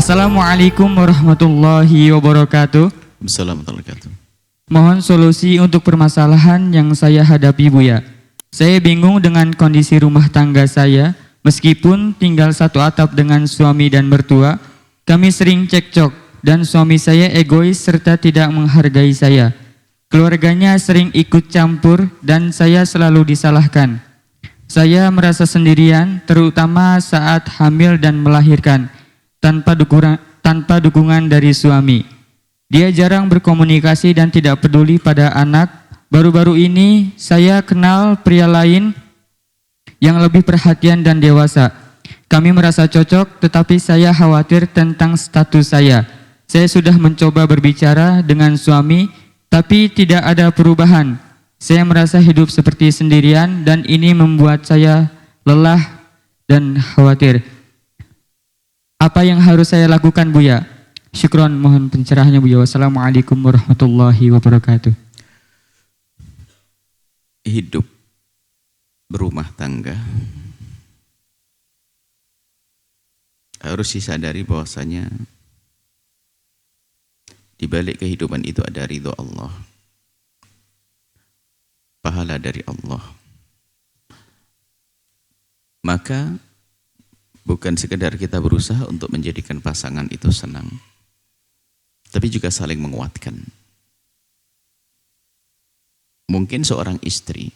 Assalamualaikum warahmatullahi wabarakatuh. Assalamualaikum warahmatullahi wabarakatuh. Mohon solusi untuk permasalahan yang saya hadapi, Buya. Saya bingung dengan kondisi rumah tangga saya. Meskipun tinggal satu atap dengan suami dan mertua, kami sering cekcok dan suami saya egois serta tidak menghargai saya. Keluarganya sering ikut campur dan saya selalu disalahkan. Saya merasa sendirian, terutama saat hamil dan melahirkan, tanpa dukungan dari suami. Dia jarang berkomunikasi dan tidak peduli pada anak. Baru-baru ini saya kenal pria lain yang lebih perhatian dan dewasa. Kami merasa cocok, tetapi saya khawatir tentang status saya. Saya sudah mencoba berbicara dengan suami, tapi tidak ada perubahan. Saya merasa hidup seperti sendirian dan ini membuat saya lelah dan khawatir. Apa yang harus saya lakukan, Buya? Syukron, mohon pencerahannya, Buya. Wassalamualaikum warahmatullahi wabarakatuh. Hidup berumah tangga harus disadari bahwasanya di balik kehidupan itu ada ridho Allah, pahala dari Allah. Maka bukan sekedar kita berusaha untuk menjadikan pasangan itu senang, tapi juga saling menguatkan. Mungkin seorang istri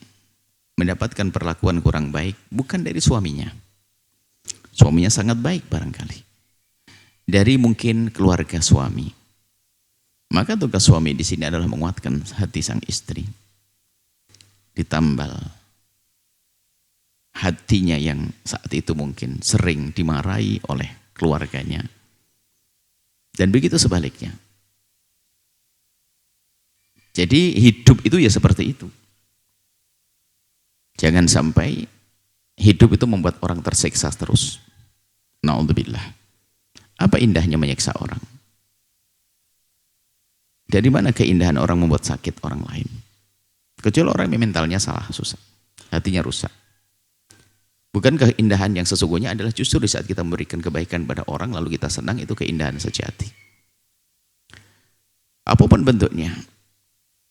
mendapatkan perlakuan kurang baik bukan dari suaminya. Suaminya sangat baik barangkali. Dari mungkin keluarga suami. Maka tugas suami di sini adalah menguatkan hati sang istri. Ditambal hatinya yang saat itu mungkin sering dimarahi oleh keluarganya. Dan begitu sebaliknya. Jadi hidup itu ya seperti itu. Jangan sampai hidup itu membuat orang tersiksa terus. Na'udzubillah. Apa indahnya menyiksa orang? Dari mana keindahan orang membuat sakit orang lain? Kecuali orang yang mentalnya salah, susah. Hatinya rusak. Bukan keindahan yang sesungguhnya adalah justru di saat kita memberikan kebaikan pada orang lalu kita senang, itu keindahan sejati. Apapun bentuknya.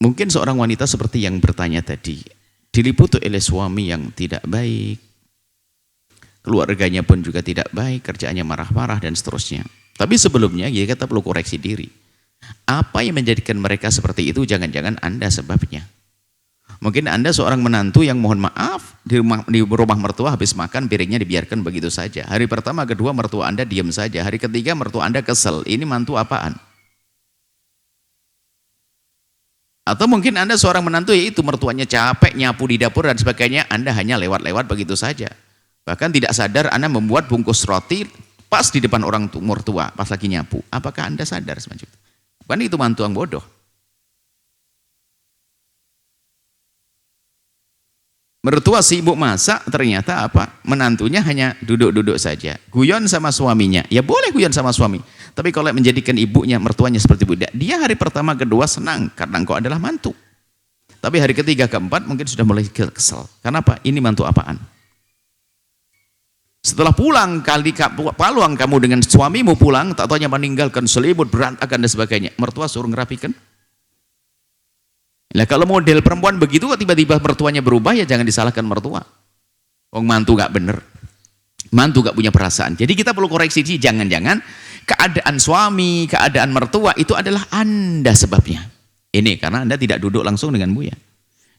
Mungkin seorang wanita seperti yang bertanya tadi, diliputi oleh suami yang tidak baik, keluarganya pun juga tidak baik, kerjaannya marah-marah dan seterusnya. Tapi sebelumnya ya kita perlu koreksi diri. Apa yang menjadikan mereka seperti itu? Jangan-jangan Anda sebabnya. Mungkin Anda seorang menantu yang mohon maaf di rumah mertua habis makan piringnya dibiarkan begitu saja. Hari pertama, kedua mertua Anda diam saja. Hari ketiga mertua Anda kesel. Ini mantu apaan? Atau mungkin Anda seorang menantu yaitu mertuanya capek nyapu di dapur dan sebagainya, Anda hanya lewat-lewat begitu saja. Bahkan tidak sadar Anda membuat bungkus roti pas di depan orang mertua pas lagi nyapu. Apakah Anda sadar semacam itu? Bukan itu mantu yang bodoh. Mertua sibuk masak, ternyata apa? Menantunya hanya duduk-duduk saja. Guyon sama suaminya. Ya boleh guyon sama suami. Tapi kalau menjadikan ibunya, mertuanya seperti budak, dia hari pertama, kedua senang karena engkau adalah mantu. Tapi hari ketiga, keempat mungkin sudah mulai kesel. Kenapa? Ini mantu apaan? Setelah pulang, paluang kamu dengan suamimu pulang, tak taunya meninggalkan selimut, berantakan dan sebagainya. Mertua suruh ngerapikan. Nah kalau model perempuan begitu tiba-tiba mertuanya berubah, ya jangan disalahkan mertua. Wong mantu gak bener, mantu gak punya perasaan. Jadi kita perlu koreksi sih, jangan-jangan keadaan suami, keadaan mertua itu adalah Anda sebabnya. Ini karena Anda tidak duduk langsung dengan Buya.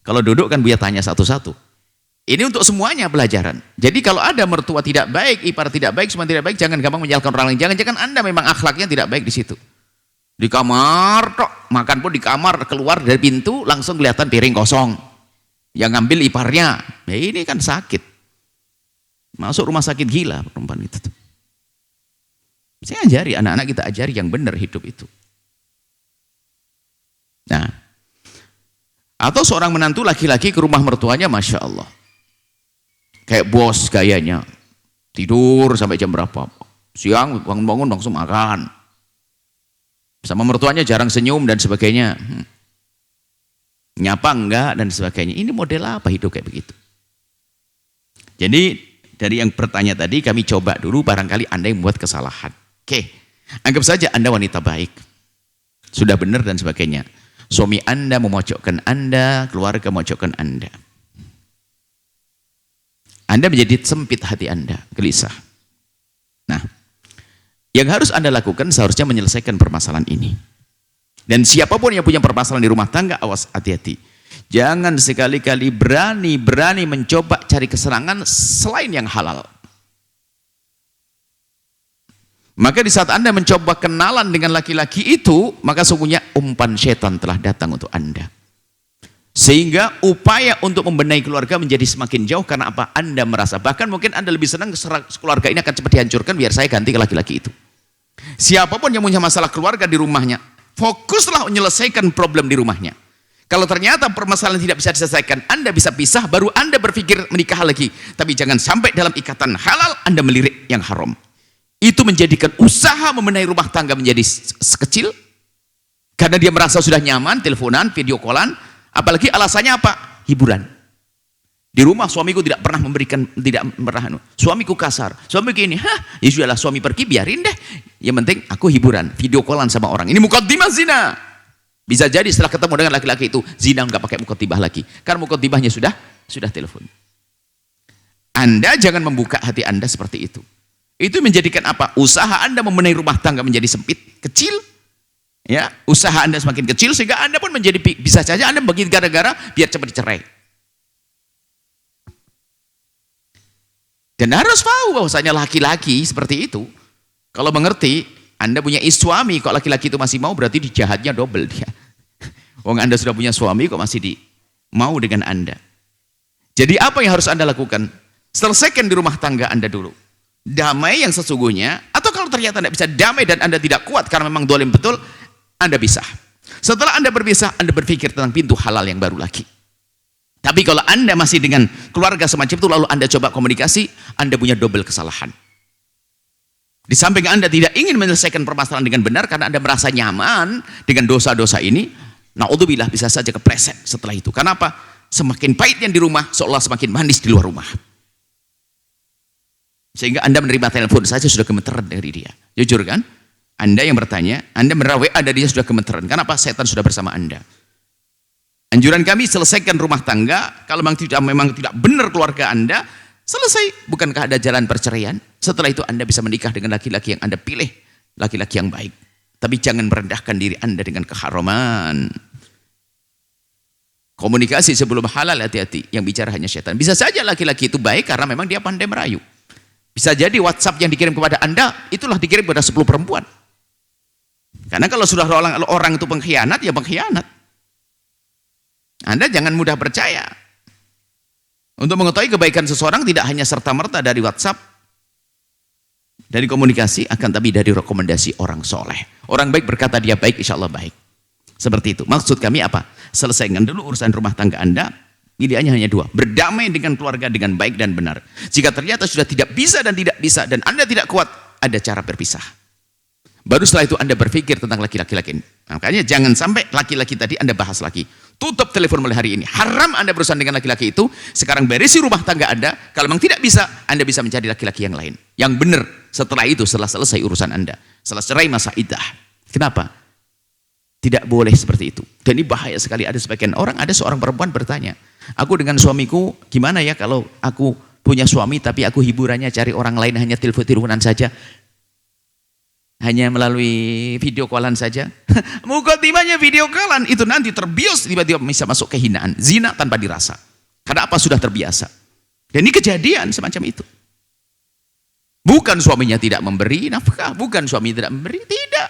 Kalau duduk kan Buya tanya satu-satu. Ini untuk semuanya pelajaran. Jadi kalau ada mertua tidak baik, ipar tidak baik, semua tidak baik, jangan gampang menyalahkan orang lain. Jangan-jangan Anda memang akhlaknya tidak baik di situ. Di kamar, tok, makan pun di kamar, keluar dari pintu langsung kelihatan piring kosong. Yang ngambil iparnya. Ya ini kan sakit. Masuk rumah sakit gila perempuan itu. Saya ajari, anak-anak kita ajari yang benar hidup itu. Nah, atau seorang menantu laki-laki ke rumah mertuanya, Masya Allah. Kayak bos gayanya. Tidur sampai jam berapa. Siang bangun-bangun langsung makan. Sama mertuanya jarang senyum dan sebagainya. Nyapa enggak dan sebagainya. Ini model apa hidup kayak begitu? Jadi dari yang bertanya tadi kami coba dulu, barangkali Anda yang membuat kesalahan. Oke. Anggap saja Anda wanita baik, sudah benar dan sebagainya. Suami Anda memojokkan Anda, keluarga memojokkan Anda. Anda menjadi sempit hati Anda, gelisah. Nah, yang harus Anda lakukan seharusnya menyelesaikan permasalahan ini. Dan siapapun yang punya permasalahan di rumah tangga, awas, hati-hati. Jangan sekali-kali berani mencoba cari kesenangan selain yang halal. Maka di saat Anda mencoba kenalan dengan laki-laki itu, maka sungguhnya umpan setan telah datang untuk Anda. Sehingga upaya untuk membenahi keluarga menjadi semakin jauh. Karena apa? Anda merasa, bahkan mungkin Anda lebih senang keluarga ini akan cepat dihancurkan, biar saya ganti ke laki-laki itu. Siapapun yang punya masalah keluarga di rumahnya, fokuslah menyelesaikan problem di rumahnya. Kalau ternyata permasalahan tidak bisa diselesaikan, Anda bisa pisah, baru Anda berpikir menikah lagi. Tapi jangan sampai dalam ikatan halal Anda melirik yang haram. Itu menjadikan usaha membenahi rumah tangga menjadi sekecil, karena dia merasa sudah nyaman, teleponan, video callan, apalagi alasannya apa? Hiburan. Di rumah suamiku tidak pernah suamiku kasar, suamiku ini, ya sudahlah, suami pergi, biarin deh. Yang penting aku hiburan, video callan sama orang. Ini muqaddimah zina. Bisa jadi setelah ketemu dengan laki-laki itu, zina nggak pakai muqaddimah lagi, karena muqaddimahnya sudah telepon. Anda jangan membuka hati Anda seperti itu. Itu menjadikan apa? Usaha Anda membenahi rumah tangga menjadi sempit, kecil. Ya, usaha Anda semakin kecil sehingga Anda pun menjadi, bisa saja Anda bagi gara-gara biar cepat dicerai. Dan harus tahu bahwasanya laki-laki seperti itu, kalau mengerti, Anda punya suami kok laki-laki itu masih mau, berarti jahatnya double dia. Wong Anda sudah punya suami kok masih mau dengan Anda. Jadi apa yang harus Anda lakukan? Selesaikan di rumah tangga Anda dulu. Damai yang sesungguhnya, atau kalau ternyata Anda bisa damai dan Anda tidak kuat karena memang dolim betul, Anda pisah. Setelah Anda berpisah, Anda berpikir tentang pintu halal yang baru lagi. Tapi kalau Anda masih dengan keluarga semacam itu, lalu Anda coba komunikasi, Anda punya double kesalahan. Di samping Anda tidak ingin menyelesaikan permasalahan dengan benar karena Anda merasa nyaman dengan dosa-dosa ini, naudzubillah, bisa saja kepleset setelah itu. Karena apa? Semakin pahit yang di rumah, seolah semakin manis di luar rumah. Sehingga Anda menerima telepon saja sudah gemeteran dari dia. Jujur kan? Anda yang bertanya, Anda menerima WA dari dia sudah gemeteran. Kenapa? Setan sudah bersama Anda. Anjuran kami, selesaikan rumah tangga. Kalau memang tidak benar keluarga Anda, selesai. Bukankah ada jalan perceraian? Setelah itu Anda bisa menikah dengan laki-laki yang Anda pilih, laki-laki yang baik. Tapi jangan merendahkan diri Anda dengan keharaman. Komunikasi sebelum halal, hati-hati. Yang bicara hanya setan. Bisa saja laki-laki itu baik karena memang dia pandai merayu. Bisa jadi WhatsApp yang dikirim kepada Anda, itulah dikirim kepada 10 perempuan. Karena kalau sudah orang itu pengkhianat, ya pengkhianat. Anda jangan mudah percaya. Untuk mengetahui kebaikan seseorang tidak hanya serta-merta dari WhatsApp, dari komunikasi, akan tapi dari rekomendasi orang soleh. Orang baik berkata dia baik, insya Allah baik. Seperti itu. Maksud kami apa? Selesaikan dulu urusan rumah tangga Anda. Pilihannya hanya dua, berdamai dengan keluarga dengan baik dan benar. Jika ternyata sudah tidak bisa dan Anda tidak kuat, ada cara berpisah. Baru setelah itu Anda berpikir tentang laki-laki ini. Makanya jangan sampai laki-laki tadi Anda bahas lagi. Tutup telepon mulai hari ini. Haram Anda berurusan dengan laki-laki itu. Sekarang berisi rumah tangga Anda. Kalau memang tidak bisa, Anda bisa mencari laki-laki yang lain. Yang benar. Setelah itu, setelah selesai urusan Anda. Setelah cerai masa iddah. Kenapa? Tidak boleh seperti itu. Dan ini bahaya sekali. Ada sebagian orang, ada seorang perempuan bertanya, aku dengan suamiku gimana ya kalau aku punya suami tapi aku hiburannya cari orang lain, hanya telepon-teleponan saja, hanya melalui video callan saja. Muqaddimahnya video callan itu nanti terbius, tiba-tiba bisa masuk kehinaan, zina tanpa dirasa. Karena apa? Sudah terbiasa. Dan ini kejadian semacam itu. Bukan suaminya tidak memberi nafkah, bukan suami tidak memberi, tidak.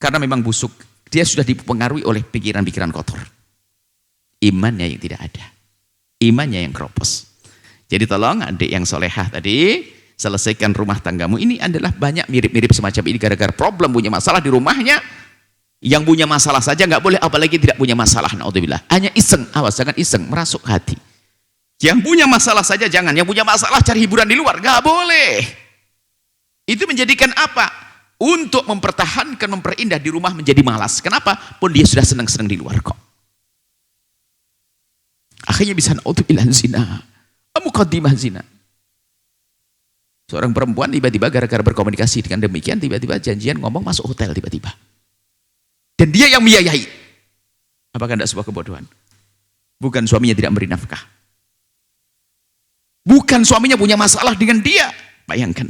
Karena memang busuk. Dia sudah dipengaruhi oleh pikiran-pikiran kotor. Imannya yang tidak ada. Imannya yang keropos. Jadi tolong adik yang solehah tadi, selesaikan rumah tanggamu. Ini adalah banyak mirip-mirip semacam ini. Gara-gara problem punya masalah di rumahnya. Yang punya masalah saja nggak boleh, apalagi tidak punya masalah. Naudzubillah. Hanya iseng. Awas, jangan iseng. Merasuk hati. Yang punya masalah saja jangan. Yang punya masalah cari hiburan di luar. Nggak boleh. Itu menjadikan apa? Untuk mempertahankan, memperindah di rumah menjadi malas. Kenapa? Pun dia sudah senang-senang di luar kok. Akhirnya bisa naudzubillah zina. Muqaddimah zina. Seorang perempuan tiba-tiba gara-gara berkomunikasi dengan demikian, tiba-tiba janjian ngomong masuk hotel tiba-tiba. Dan dia yang membiayai. Apakah tidak sebuah kebodohan? Bukan suaminya tidak memberi nafkah. Bukan suaminya punya masalah dengan dia. Bayangkan.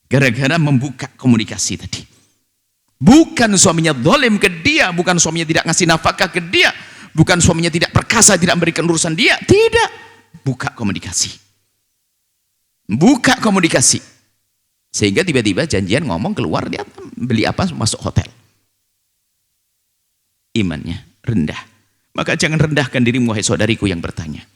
Gara-gara membuka komunikasi tadi. Bukan suaminya zalim ke dia. Bukan suaminya tidak ngasih nafkah ke dia. Bukan suaminya tidak perkasa, tidak memberikan urusan dia. Tidak. Buka komunikasi. Buka komunikasi. Sehingga tiba-tiba janjian ngomong keluar, dia beli apa, masuk hotel. Imannya rendah. Maka jangan rendahkan dirimu, wahai saudariku yang bertanya.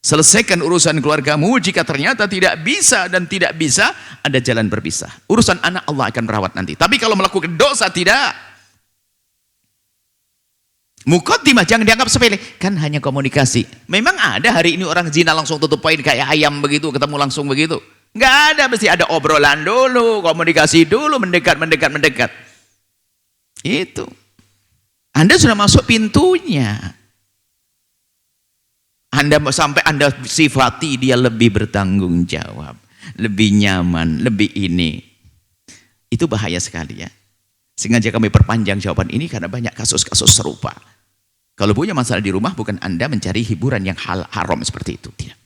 Selesaikan urusan keluargamu. Jika ternyata tidak bisa dan tidak bisa, ada jalan berpisah. Urusan anak Allah akan merawat nanti. Tapi kalau melakukan dosa, tidak. Muqaddimah jangan dianggap sepele. Kan hanya komunikasi. Memang ada hari ini orang zina langsung tutup poin kayak ayam begitu, ketemu langsung begitu. Nggak ada, mesti ada obrolan dulu, komunikasi dulu, mendekat. Itu. Anda sudah masuk pintunya. Sampai Anda sifati dia lebih bertanggung jawab, lebih nyaman, lebih ini. Itu bahaya sekali ya. Sengaja kami perpanjang jawaban ini karena banyak kasus-kasus serupa. Kalau punya masalah di rumah, bukan Anda mencari hiburan yang haram seperti itu. Tidak.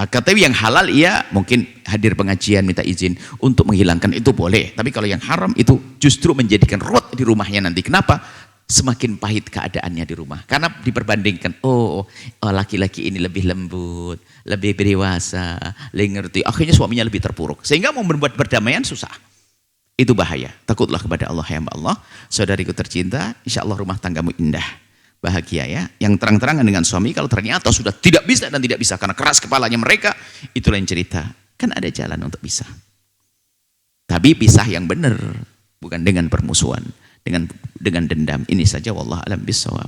KTW yang halal, iya mungkin hadir pengajian, minta izin untuk menghilangkan itu boleh. Tapi kalau yang haram itu justru menjadikan ruwet di rumahnya nanti. Kenapa? Semakin pahit keadaannya di rumah. Karena diperbandingkan, laki-laki ini lebih lembut, lebih dewasa, lebih ngerti. Akhirnya suaminya lebih terpuruk. Sehingga mau membuat perdamaian susah. Itu bahaya. Takutlah kepada Allah, ya Allah. Saudariku tercinta, insya Allah rumah tanggamu indah. Bahagia ya. Yang terang-terangan dengan suami, kalau ternyata sudah tidak bisa dan tidak bisa karena keras kepalanya mereka, itu lain cerita. Kan ada jalan untuk bisa. Tapi pisah yang benar, bukan dengan permusuhan, dengan dendam. Ini saja, wallah alam bisawab.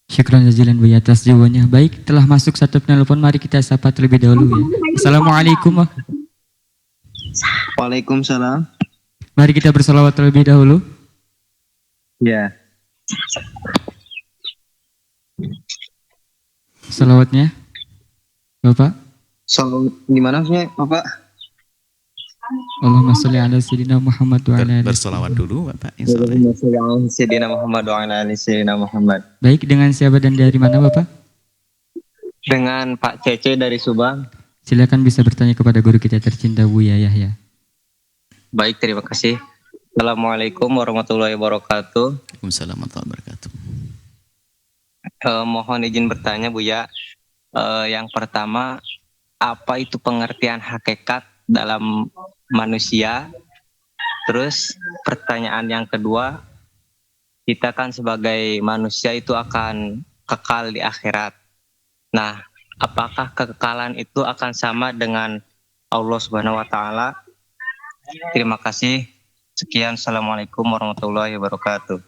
Syukran jazilan Buya atas jawabannya. Baik, telah masuk satu penelpon, mari kita sapa terlebih dahulu ya. Assalamualaikum. Waalaikumsalam. Mari kita bersalawat terlebih dahulu. Ya. Salawatnya, Bapak. So, gimana sih, Bapak? Allahumma sholli ala sayyidina Muhammad wa ala alihi. Bersolawat dulu Bapak. Yang soleh. Allahumma sholli ala sayyidina Muhammad wa ala ali sayyidina Muhammad. Baik, dengan siapa dan dari mana Bapak? Dengan Pak Cece dari Subang. Silakan bisa bertanya kepada guru kita tercinta Buya Yahya. Baik, terima kasih. Assalamualaikum warahmatullahi wabarakatuh. Waalaikumsalam warahmatullahi wabarakatuh. Mohon izin bertanya, Buya. Yang pertama, apa itu pengertian hakikat dalam manusia? Terus pertanyaan yang kedua, kita kan sebagai manusia itu akan kekal di akhirat. Nah, apakah kekekalan itu akan sama dengan Allah Subhanahu wa taala? Terima kasih. Sekian, assalamualaikum warahmatullahi wabarakatuh.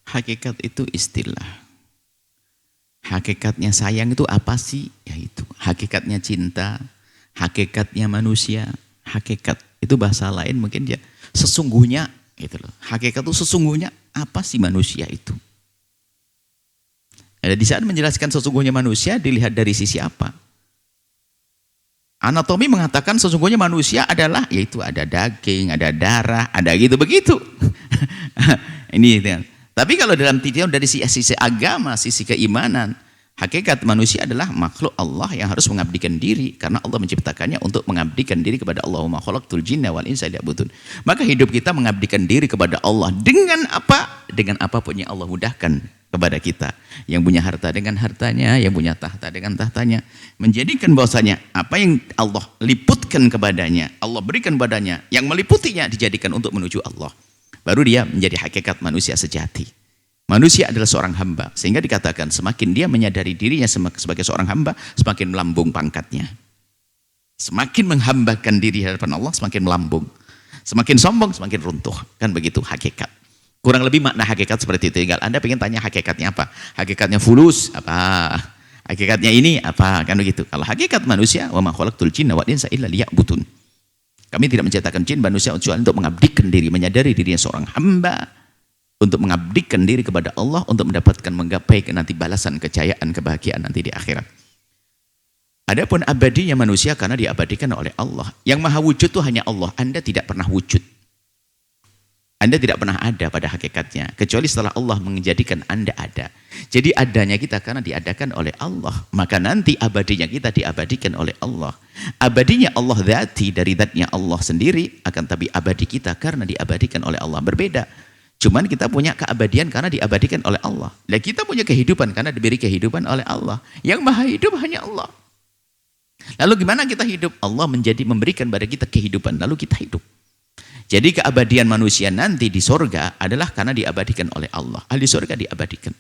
Hakikat itu istilah. Hakikatnya sayang itu apa sih? Ya itu. Hakikatnya cinta, hakikatnya manusia, hakikat. Itu bahasa lain mungkin ya sesungguhnya gitu loh. Hakikat itu sesungguhnya apa sih manusia itu? Di saat menjelaskan sesungguhnya manusia dilihat dari sisi apa? Anatomi mengatakan sesungguhnya manusia adalah yaitu ada daging, ada darah, ada gitu begitu. Ini gitu. Tapi kalau dalam titian dari sisi agama, sisi keimanan, hakikat manusia adalah makhluk Allah yang harus mengabdikan diri karena Allah menciptakannya untuk mengabdikan diri kepada Allah. Wa ma khalaqtul jinna wal insa liya'budun. Maka hidup kita mengabdikan diri kepada Allah dengan apa? Dengan apapun yang Allah mudahkan kepada kita. Yang punya harta dengan hartanya, yang punya tahta dengan tahtanya. Menjadikan bahwasanya apa yang Allah liputkan kepadanya, Allah berikan badannya, yang meliputinya dijadikan untuk menuju Allah. Baru dia menjadi hakikat manusia sejati. Manusia adalah seorang hamba. Sehingga dikatakan semakin dia menyadari dirinya sebagai seorang hamba, semakin melambung pangkatnya. Semakin menghambakan diri di hadapan Allah, semakin melambung. Semakin sombong, semakin runtuh. Kan begitu hakikat. Kurang lebih makna hakikat seperti itu. Tinggal Anda pengen tanya hakikatnya apa? Hakikatnya fulus apa? Hakikatnya ini apa? Kan begitu. Kalau hakikat manusia, wa ma khalaqtul jinna wal insa illa liya'budun. Kami tidak menciptakan jin manusia untuk mengabdikan diri, menyadari dirinya seorang hamba, untuk mengabdikan diri kepada Allah, untuk mendapatkan menggapai nanti balasan, kejayaan, kebahagiaan nanti di akhirat. Adapun abadinya manusia karena diabadikan oleh Allah. Yang maha wujud itu hanya Allah. Anda tidak pernah wujud. Anda tidak pernah ada pada hakikatnya. Kecuali setelah Allah menjadikan Anda ada. Jadi adanya kita karena diadakan oleh Allah. Maka nanti abadinya kita diabadikan oleh Allah. Abadinya Allah dzati dari dzatnya Allah sendiri. Akan tapi abadi kita karena diabadikan oleh Allah. Berbeda. Cuman kita punya keabadian karena diabadikan oleh Allah. Dan kita punya kehidupan karena diberi kehidupan oleh Allah. Yang maha hidup hanya Allah. Lalu gimana kita hidup? Allah memberikan pada kita kehidupan, lalu kita hidup. Jadi keabadian manusia nanti di sorga adalah karena diabadikan oleh Allah. Ahli sorga diabadikan.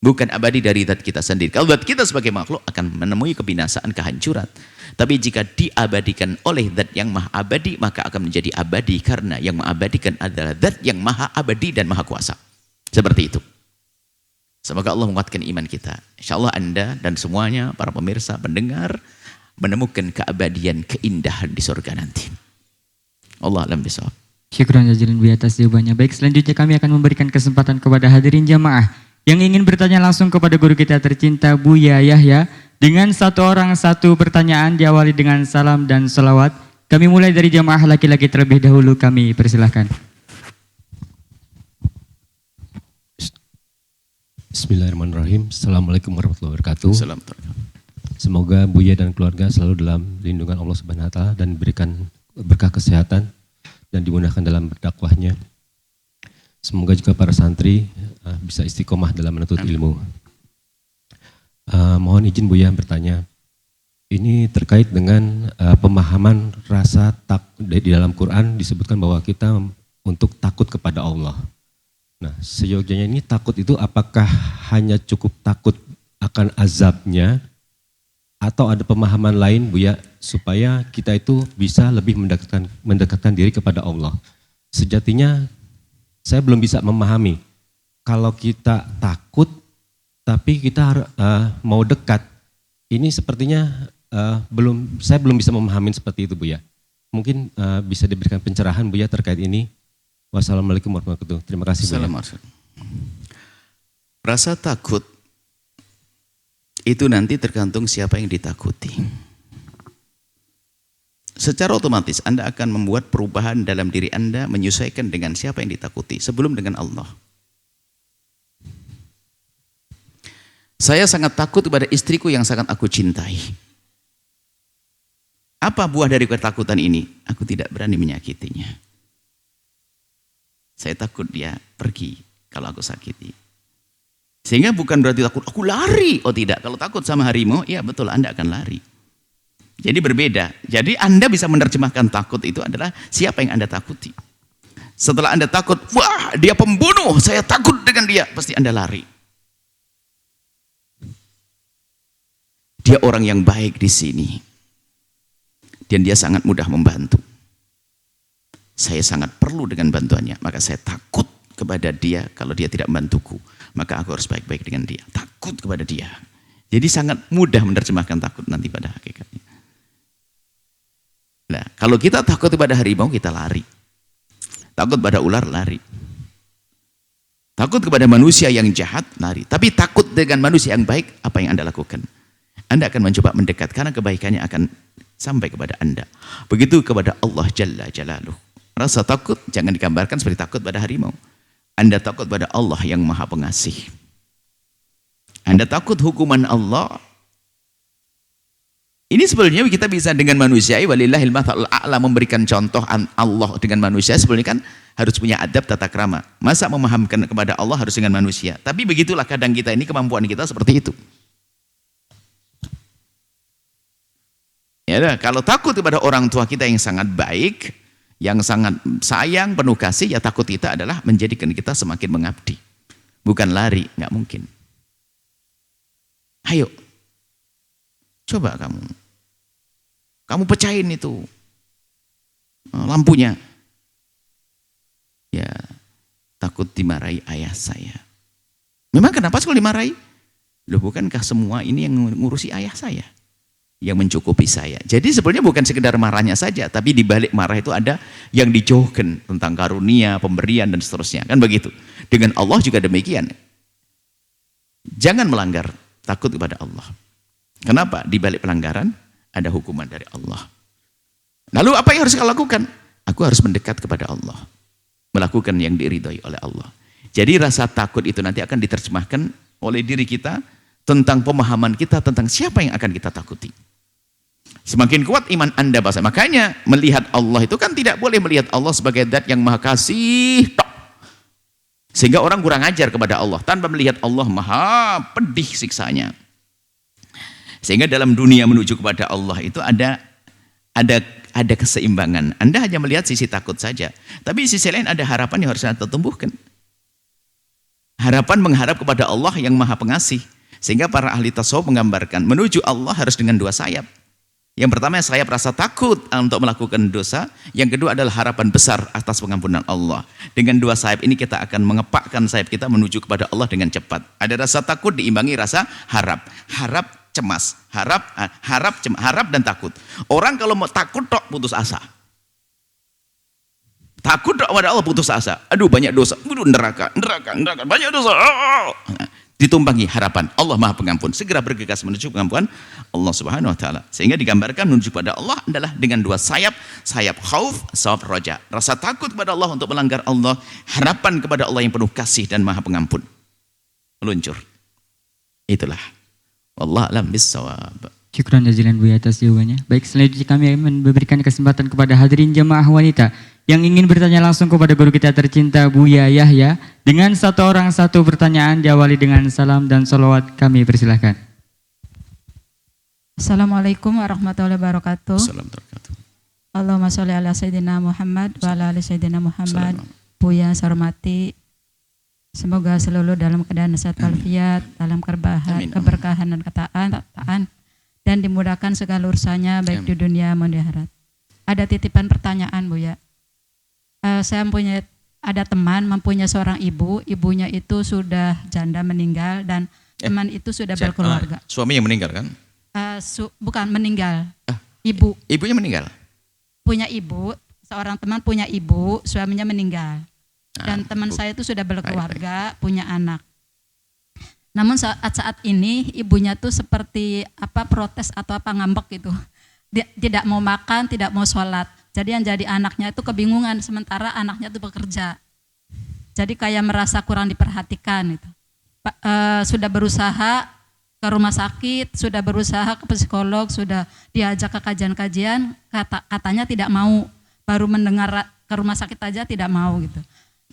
Bukan abadi dari zat kita sendiri. Kalau zat kita sebagai makhluk akan menemui kebinasaan, kehancuran. Tapi jika diabadikan oleh zat yang maha abadi, maka akan menjadi abadi karena yang mengabadikan adalah zat yang maha abadi dan maha kuasa. Seperti itu. Semoga Allah menguatkan iman kita. Insya Allah Anda dan semuanya, para pemirsa, pendengar, menemukan keabadian, keindahan di surga nanti. Allah alam bisawab. Syukran jazilan Buya atas jawabannya. Baik, selanjutnya kami akan memberikan kesempatan kepada hadirin jamaah yang ingin bertanya langsung kepada guru kita tercinta Buya Yahya. Dengan satu orang satu pertanyaan diawali dengan salam dan salawat. Kami mulai dari jamaah laki-laki terlebih dahulu, kami persilahkan. Bismillahirrahmanirrahim. Assalamualaikum warahmatullahi wabarakatuh. Assalamualaikum. Semoga Buya dan keluarga selalu dalam lindungan Allah Subhanahu wa taala dan diberikan berkah kesehatan dan dimudahkan dalam berdakwahnya. Semoga juga para santri bisa istiqomah dalam menuntut ilmu. Mohon izin Buya bertanya. Ini terkait dengan pemahaman rasa di dalam Quran disebutkan bahwa kita untuk takut kepada Allah. Nah, seyogianya ini takut itu apakah hanya cukup takut akan azabnya atau ada pemahaman lain Buya supaya kita itu bisa lebih mendekatkan diri kepada Allah. Sejatinya saya belum bisa memahami kalau kita takut tapi kita mau dekat. Ini sepertinya saya belum bisa memahami seperti itu Buya. Mungkin bisa diberikan pencerahan Buya terkait ini. Wassalamualaikum warahmatullahi wabarakatuh. Terima kasih Buya. Rasa takut itu nanti tergantung siapa yang ditakuti. Secara otomatis Anda akan membuat perubahan dalam diri Anda menyesuaikan dengan siapa yang ditakuti sebelum dengan Allah. Saya sangat takut kepada istriku yang sangat aku cintai. Apa buah dari ketakutan ini? Aku tidak berani menyakitinya. Saya takut dia pergi kalau aku sakiti. Sehingga bukan berarti takut, aku lari. Oh tidak, kalau takut sama harimau, ya betul Anda akan lari. Jadi berbeda. Jadi Anda bisa menerjemahkan takut itu adalah siapa yang Anda takuti. Setelah Anda takut, wah dia pembunuh, saya takut dengan dia. Pasti Anda lari. Dia orang yang baik di sini. Dan dia sangat mudah membantu. Saya sangat perlu dengan bantuannya, maka saya takut kepada dia kalau dia tidak membantuku. Maka aku harus baik-baik dengan dia. Takut kepada dia. Jadi sangat mudah menerjemahkan takut nanti pada hakikatnya. Nah, kalau kita takut kepada harimau, kita lari. Takut pada ular, lari. Takut kepada manusia yang jahat, lari. Tapi takut dengan manusia yang baik, apa yang Anda lakukan? Anda akan mencoba mendekat, karena kebaikannya akan sampai kepada Anda. Begitu kepada Allah Jalla Jalaluh. Rasa takut jangan digambarkan seperti takut pada harimau. Anda takut pada Allah yang maha pengasih. Anda takut hukuman Allah. Ini sebenarnya kita bisa dengan manusia, walillahil mathalul a'la, memberikan contoh Allah dengan manusia. Sebenarnya kan harus punya adab tata krama. Masa memahamkan kepada Allah harus dengan manusia? Tapi begitulah kadang kita ini, kemampuan kita seperti itu. Ya, kalau takut kepada orang tua kita yang sangat baik, yang sangat sayang, penuh kasih, ya takut kita adalah menjadikan kita semakin mengabdi. Bukan lari, nggak mungkin. Ayo, coba kamu pecahin itu lampunya. Ya, takut dimarahi ayah saya. Memang kenapa kalau dimarahi? Loh, bukankah semua ini yang ngurusi ayah saya? Yang mencukupi saya. Jadi sebenarnya bukan sekedar marahnya saja, tapi di balik marah itu ada yang dijauhkan tentang karunia, pemberian dan seterusnya. Kan begitu. Dengan Allah juga demikian. Jangan melanggar, takut kepada Allah. Kenapa? Di balik pelanggaran ada hukuman dari Allah. Lalu apa yang harus kau lakukan? Aku harus mendekat kepada Allah. Melakukan yang diridhoi oleh Allah. Jadi rasa takut itu nanti akan diterjemahkan oleh diri kita tentang pemahaman kita tentang siapa yang akan kita takuti. Semakin kuat iman Anda bahasa. Makanya melihat Allah itu kan tidak boleh melihat Allah sebagai zat yang maha kasih. Sehingga orang kurang ajar kepada Allah. Tanpa melihat Allah maha pedih siksanya. Sehingga dalam dunia menuju kepada Allah itu ada keseimbangan. Anda hanya melihat sisi takut saja. Tapi di sisi lain ada harapan yang harus Anda tumbuhkan. Harapan mengharap kepada Allah yang maha pengasih. Sehingga para ahli tasawuf menggambarkan menuju Allah harus dengan dua sayap. Yang pertama sayap rasa takut untuk melakukan dosa. Yang kedua adalah harapan besar atas pengampunan Allah. Dengan dua sayap ini kita akan mengepakkan sayap kita menuju kepada Allah dengan cepat. Ada rasa takut diimbangi rasa harap. Harap cemas. Harap dan takut. Orang kalau mau takut tok putus asa. Takut kepada Allah putus asa. Aduh banyak dosa. Aduh neraka. Banyak dosa. Ditumpangi harapan. Allah maha pengampun. Segera bergegas menuju pengampunan Allah subhanahu wa ta'ala. Sehingga digambarkan menuju pada Allah adalah dengan dua sayap. Sayap khauf, sayap roja. Rasa takut kepada Allah untuk melanggar Allah. Harapan kepada Allah yang penuh kasih dan maha pengampun. Meluncur. Itulah. Wallah alam bissawab. Syukran jazilan Buya atas jawabannya. Baik, selanjutnya kami memberikan kesempatan kepada hadirin jemaah wanita yang ingin bertanya langsung kepada guru kita tercinta Buya Yahya dengan satu pertanyaan diawali dengan salam dan salawat. Kami persilahkan. Assalamualaikum warahmatullahi wabarakatuh. Assalamualaikum. Allahumma sholli ala sayyidina Muhammad wa ala ali sayyidina Muhammad. Buya saya hormati, semoga selalu dalam keadaan sehat walafiat, dalam keberkahan dan ketaatan dan dimudahkan segala urusannya baik di dunia maupun di akhirat. Ada titipan pertanyaan Buya. Saya ada teman mempunyai seorang ibu, ibunya itu sudah janda meninggal dan teman itu sudah berkeluarga. Suami yang meninggal kan? Bukan meninggal, ibu. Ibunya meninggal? Punya ibu, seorang teman punya ibu, suaminya meninggal. Dan teman saya itu sudah berkeluarga, punya anak. Namun saat ini ibunya tuh seperti protes atau ngambek gitu. Dia tidak mau makan, tidak mau sholat. Jadi yang jadi anaknya itu kebingungan, sementara anaknya itu bekerja. Jadi kayak merasa kurang diperhatikan gitu. Sudah berusaha ke rumah sakit, sudah berusaha ke psikolog, sudah diajak ke kajian-kajian, katanya tidak mau. Baru mendengar ke rumah sakit aja tidak mau gitu.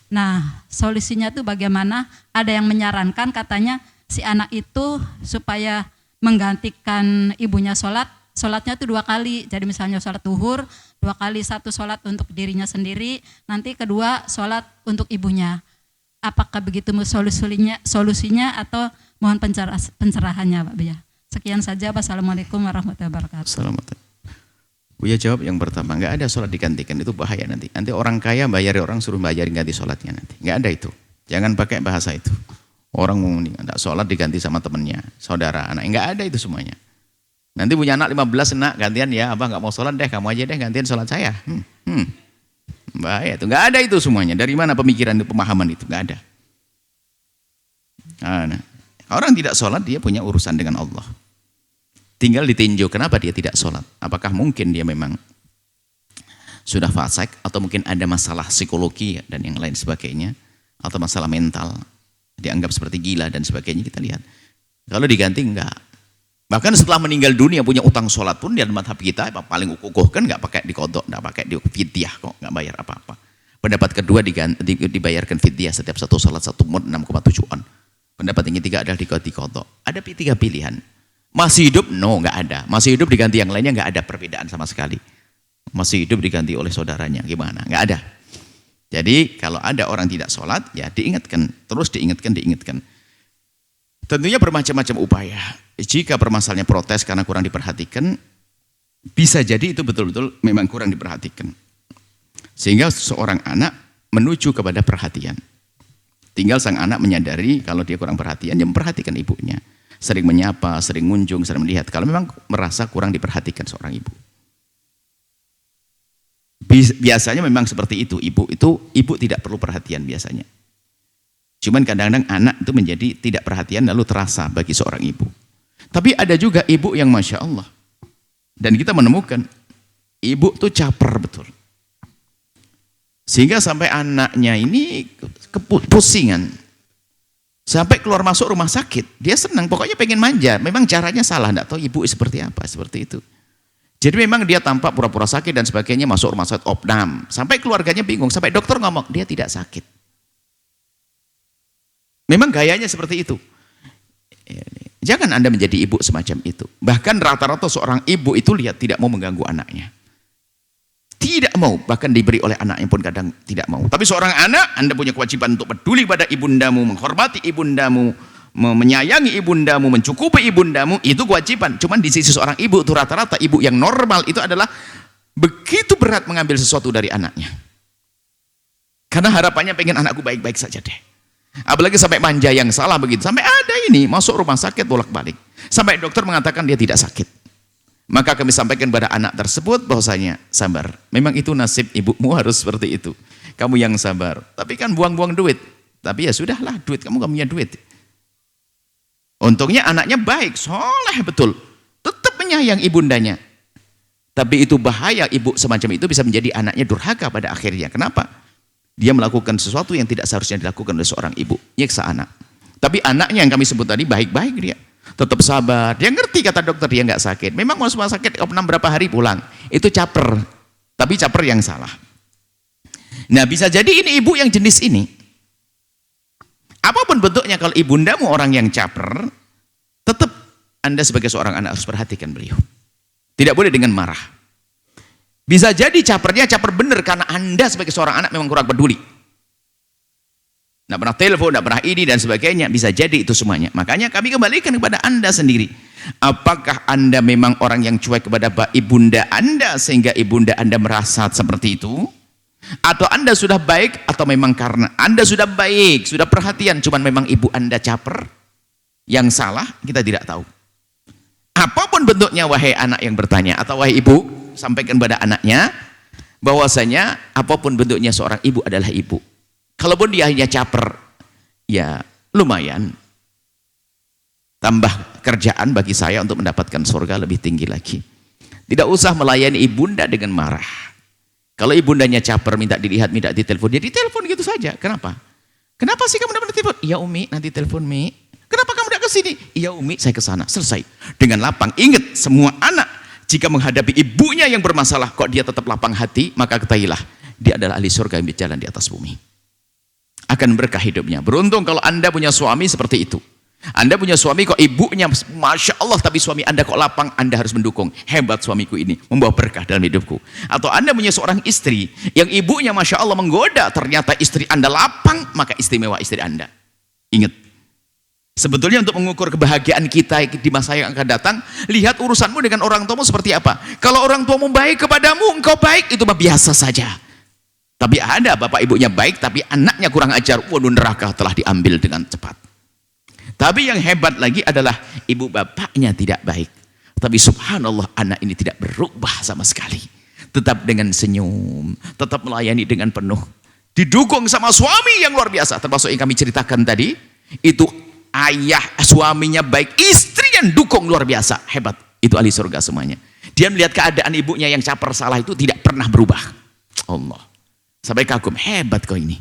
Nah, solusinya tuh bagaimana? Ada yang menyarankan katanya si anak itu supaya menggantikan ibunya sholatnya tuh 2 kali. Jadi misalnya sholat duhur 2 kali, 1 sholat untuk dirinya sendiri, nanti kedua sholat untuk ibunya. Apakah begitu solusinya atau mohon pencerahannya Pak Buya? Sekian saja. Wassalamualaikum warahmatullahi wabarakatuh. Assalamualaikum. Buya jawab yang pertama, nggak ada sholat digantikan, itu bahaya nanti. Nanti orang kaya bayari orang suruh bayarin ganti sholatnya nanti. Nggak ada itu. Jangan pakai bahasa itu. Orang mau nggak sholat diganti sama temennya, saudara, anak. Nggak ada itu semuanya. Nanti punya anak 15 nak gantian ya, abah nggak mau sholat deh, kamu aja deh gantian sholat saya. Bahaya itu. Nggak ada itu semuanya. Dari mana pemikiran itu, pemahaman itu? Nggak ada. Nah, orang tidak sholat dia punya urusan dengan Allah. Tinggal ditinjau kenapa dia tidak sholat. Apakah mungkin dia memang sudah fasik atau mungkin ada masalah psikologi dan yang lain sebagainya, atau masalah mental, dianggap seperti gila dan sebagainya, kita lihat. Kalau diganti enggak. Bahkan setelah meninggal dunia punya utang sholat pun di dalam madhab kita paling ukukuh kan enggak pakai dikodok, enggak pakai di fidyah kok, enggak bayar apa-apa. Pendapat kedua dibayarkan fidyah setiap satu sholat 1 mud 6,7 on. Pendapat yang ketiga adalah dikodok. Ada 3 pilihan. Masih hidup? No, enggak ada. Masih hidup diganti yang lainnya, enggak ada perbedaan sama sekali. Masih hidup diganti oleh saudaranya, gimana? Enggak ada. Jadi kalau ada orang tidak sholat, ya diingatkan, terus diingatkan. Tentunya bermacam-macam upaya. Jika permasalahannya protes karena kurang diperhatikan, bisa jadi itu betul-betul memang kurang diperhatikan. Sehingga seorang anak menuju kepada perhatian. Tinggal sang anak menyadari kalau dia kurang perhatian, dia memperhatikan ibunya. Sering menyapa, sering ngunjung, sering melihat. Kalau memang merasa kurang diperhatikan seorang ibu. Biasanya memang seperti itu. Ibu tidak perlu perhatian biasanya. Cuman kadang-kadang anak itu menjadi tidak perhatian lalu terasa bagi seorang ibu. Tapi ada juga ibu yang Masya Allah. Dan kita menemukan ibu tuh caper betul. Sehingga sampai anaknya ini kepusingan. Sampai keluar masuk rumah sakit. Dia senang, pokoknya pengen manja. Memang caranya salah, enggak tahu ibu seperti apa, seperti itu. Jadi memang dia tampak pura-pura sakit dan sebagainya, masuk rumah sakit opnam. Sampai keluarganya bingung, sampai dokter ngomong, dia tidak sakit. Memang gayanya seperti itu. Jangan Anda menjadi ibu semacam itu. Bahkan rata-rata seorang ibu itu lihat tidak mau mengganggu anaknya. Tidak mau, bahkan diberi oleh anaknya pun kadang tidak mau. Tapi seorang anak, Anda punya kewajiban untuk peduli pada ibundamu, menghormati ibundamu, menyayangi ibundamu, mencukupi ibundamu, itu kewajiban. Cuman di sisi seorang ibu itu rata-rata ibu yang normal itu adalah begitu berat mengambil sesuatu dari anaknya. Karena harapannya pengen anakku baik-baik saja deh. Apalagi sampai manja yang salah begitu. Sampai ada ini masuk rumah sakit bolak-balik. Sampai dokter mengatakan dia tidak sakit. Maka kami sampaikan pada anak tersebut bahwasanya sabar. Memang itu nasib ibumu harus seperti itu. Kamu yang sabar. Tapi kan buang-buang duit. Tapi ya sudahlah, duit kamu punya duit. Untungnya anaknya baik, soleh betul. Tetap menyayang ibundanya. Tapi itu bahaya, ibu semacam itu bisa menjadi anaknya durhaka pada akhirnya. Kenapa? Dia melakukan sesuatu yang tidak seharusnya dilakukan oleh seorang ibu. Nyiksa anak. Tapi anaknya yang kami sebut tadi baik-baik dia. Tetap sabar. Dia ngerti kata dokter dia nggak sakit. Memang mau rumah sakit opnam berapa hari pulang. Itu caper. Tapi caper yang salah. Nah bisa jadi ini ibu yang jenis ini. Apapun bentuknya kalau ibundamu orang yang caper, tetap Anda sebagai seorang anak harus perhatikan beliau. Tidak boleh dengan marah. Bisa jadi capernya caper benar karena Anda sebagai seorang anak memang kurang peduli. Tidak pernah telepon, tidak pernah ini dan sebagainya. Bisa jadi itu semuanya. Makanya kami kembalikan kepada Anda sendiri. Apakah Anda memang orang yang cuek kepada ibunda Anda sehingga ibunda Anda merasa seperti itu? Atau Anda sudah baik atau memang karena Anda sudah baik, sudah perhatian, cuman memang ibu Anda caper? Yang salah kita tidak tahu. Apapun bentuknya wahai anak yang bertanya atau wahai ibu, sampaikan pada anaknya bahwasanya apapun bentuknya seorang ibu adalah ibu. Kalaupun dia hanya caper, ya lumayan. Tambah kerjaan bagi saya untuk mendapatkan surga lebih tinggi lagi. Tidak usah melayani ibunda dengan marah. Kalau ibundanya caper, minta dilihat, minta ditelepon, dia ditelepon gitu saja. Kenapa? Kenapa sih kamu dapat telepon? Iya Umi, nanti telepon Mi. Kenapa kamu tidak ke sini? Iya Umi, saya ke sana. Selesai. Dengan lapang. Ingat, semua anak jika menghadapi ibunya yang bermasalah, kok dia tetap lapang hati, maka ketahuilah dia adalah ahli surga yang berjalan di atas bumi. Akan berkah hidupnya. Beruntung kalau Anda punya suami seperti itu. Anda punya suami kok ibunya Masya Allah, tapi suami Anda kok lapang, Anda harus mendukung. Hebat suamiku ini, membawa berkah dalam hidupku. Atau Anda punya seorang istri yang ibunya Masya Allah menggoda, ternyata istri Anda lapang, maka istimewa istri Anda. Ingat, sebetulnya untuk mengukur kebahagiaan kita di masa yang akan datang, lihat urusanmu dengan orang tuamu seperti apa. Kalau orang tuamu baik kepadamu, engkau baik, itu mah biasa saja. Tapi ada bapak ibunya baik, tapi anaknya kurang ajar, waduh neraka telah diambil dengan cepat. Tapi yang hebat lagi adalah ibu bapaknya tidak baik. Tapi subhanallah anak ini tidak berubah sama sekali. Tetap dengan senyum, tetap melayani dengan penuh. Didukung sama suami yang luar biasa. Termasuk yang kami ceritakan tadi, itu ayah suaminya baik, istri yang dukung luar biasa. Hebat, itu ahli surga semuanya. Dia melihat keadaan ibunya yang caper salah itu tidak pernah berubah. Allah. Sampai kagum, hebat kau ini.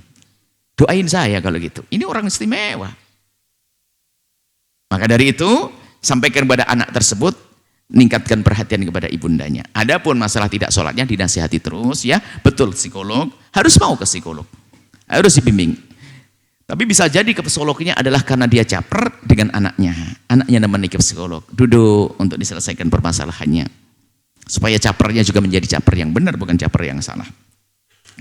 Doain saya kalau gitu. Ini orang istimewa. Maka dari itu, sampaikan kepada anak tersebut, meningkatkan perhatian kepada ibundanya. Adapun masalah tidak sholatnya, dinasihati terus ya. Betul, psikolog, harus mau ke psikolog. Harus dibimbing. Tapi bisa jadi ke psikolognya adalah karena dia caper dengan anaknya. Anaknya nemani ke psikolog. Duduk untuk diselesaikan permasalahannya. Supaya capernya juga menjadi caper yang benar, bukan caper yang salah.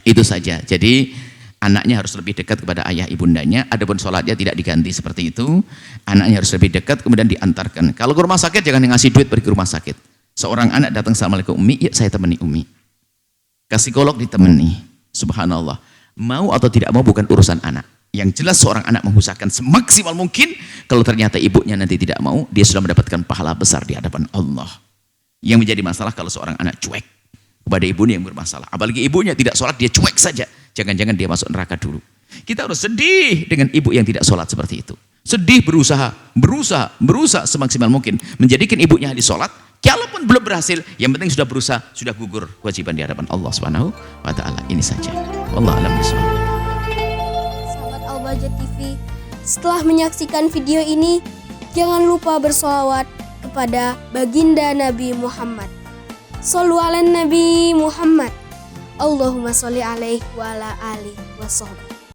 Itu saja. Jadi, anaknya harus lebih dekat kepada ayah ibundanya. Adapun sholatnya tidak diganti seperti itu. Anaknya harus lebih dekat, kemudian diantarkan. Kalau ke rumah sakit jangan ngasih duit pergi ke rumah sakit. Seorang anak datang assalamualaikum Umi, ya saya temani Umi. Ke psikolog ditemani. Subhanallah. Mau atau tidak mau bukan urusan anak. Yang jelas seorang anak mengusahakan semaksimal mungkin. Kalau ternyata ibunya nanti tidak mau, dia sudah mendapatkan pahala besar di hadapan Allah. Yang menjadi masalah kalau seorang anak cuek kepada ibunya yang bermasalah. Apalagi ibunya tidak sholat, dia cuek saja. Jangan-jangan dia masuk neraka dulu. Kita harus sedih dengan ibu yang tidak sholat seperti itu. Sedih, berusaha semaksimal mungkin menjadikan ibunya ahli sholat. Kalaupun belum berhasil, yang penting sudah berusaha, sudah gugur kewajiban di hadapan Allah Subhanahu wa taala. Ini saja. Wallahu a'lam bishawab. Sahabat Al-Bahjah TV, setelah menyaksikan video ini, jangan lupa bersolawat kepada baginda Nabi Muhammad. Shollu ala Nabi Muhammad. Allahumma sholli alaihi wa ala alihi wa sahbihi.